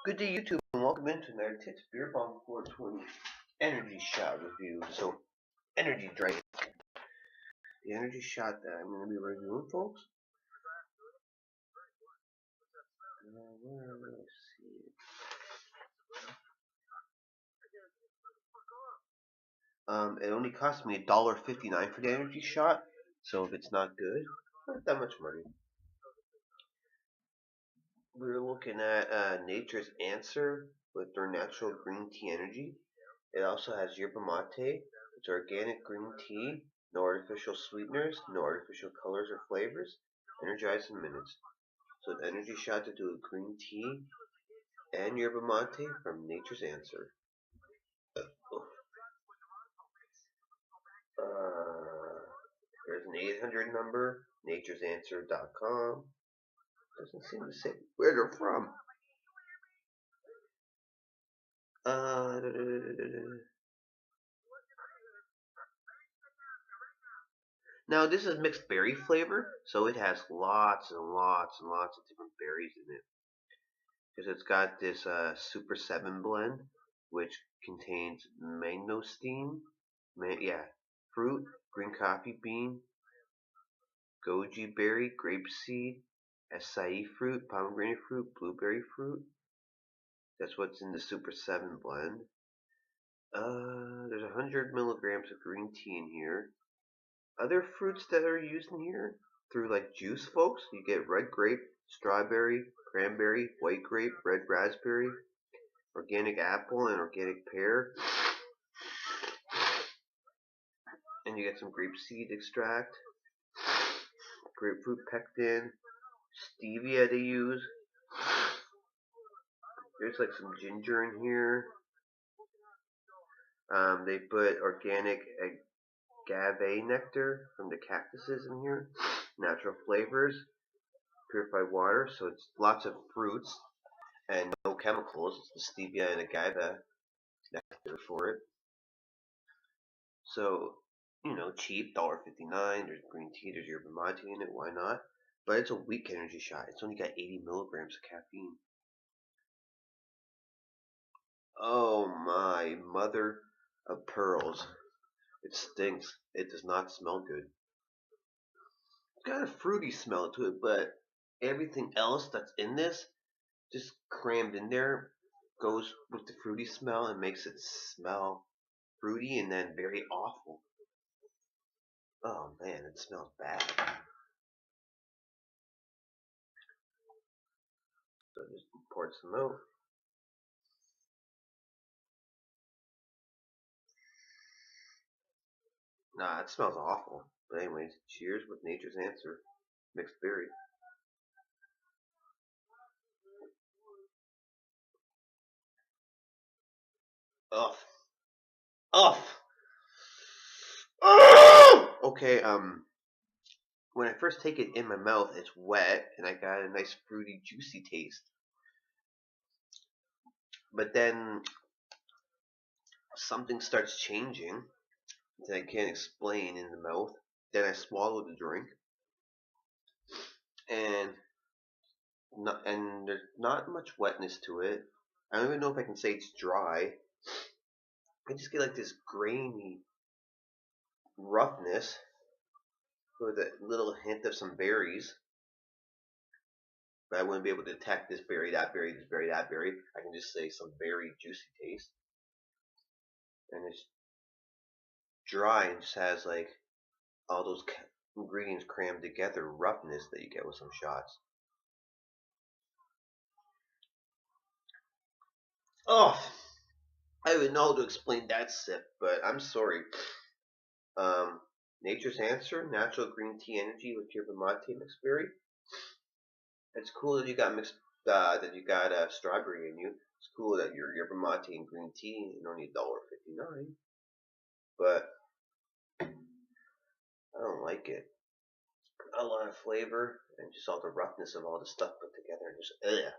Good day, YouTube, and welcome into another Tits Beer Bomb 420 Energy Shot review. So, energy drink. The energy shot that I'm going to be reviewing, folks. Where do I see it? It only cost me $1.59 for the energy shot. So, if it's not good, not that much money. We're looking at Nature's Answer with their natural green tea energy. It also has yerba mate. It's organic green tea, no artificial sweeteners, no artificial colors or flavors. Energize in minutes. So an energy shot to do with green tea and yerba mate from Nature's Answer. There's an 800 number, naturesanswer.com. Doesn't seem to say where they're from. Now this is mixed berry flavor, so it has lots and lots and lots of different berries in it. Because it's got this Super 7 blend, which contains mangosteen, fruit, green coffee bean, goji berry, grapeseed, acai fruit, pomegranate fruit, blueberry fruit. That's what's in the Super 7 blend. There's 100 milligrams of green tea in here. Other fruits that are used in here, through like juice, folks, you get red grape, strawberry, cranberry, white grape, red raspberry, organic apple, and organic pear. And you get some grapeseed extract, grapefruit pectin, stevia they use. There's like some ginger in here. They put organic agave nectar from the cactuses in here. Natural flavors, purified water, so it's lots of fruits and no chemicals. It's the stevia and agave nectar for it. So, cheap, $1.59. There's green tea, there's yerba mate in it, why not? But it's a weak energy shot. It's only got 80 milligrams of caffeine. Oh my mother of pearls. It stinks. It does not smell good. It's got a fruity smell to it, but everything else that's in this, just crammed in there, goes with the fruity smell and makes it smell fruity and then very awful. Oh man, it smells bad. So just pour some out. Nah, it smells awful. But anyways, cheers with Nature's Answer. Mixed berry. Ugh. Ugh. Okay, when I first take it in my mouth, it's wet, and I got a nice fruity, juicy taste. But then something starts changing that I can't explain in the mouth. Then I swallow the drink, and there's not much wetness to it. I don't even know if I can say it's dry. I just get like this grainy roughness with a little hint of some berries. But I wouldn't be able to detect this berry, that berry, this berry, that berry. I can just say some very juicy taste. And it's dry and just has like all those ingredients crammed together, roughness that you get with some shots. Oh, I don't even know how to explain that sip, but I'm sorry. Nature's Answer, natural green tea energy with yerba mate mixed berry. It's cool that you got strawberry in you. It's cool that your yerba mate and green tea and only $1.59. But I don't like it. A lot of flavor and just all the roughness of all the stuff put together. And just ugh.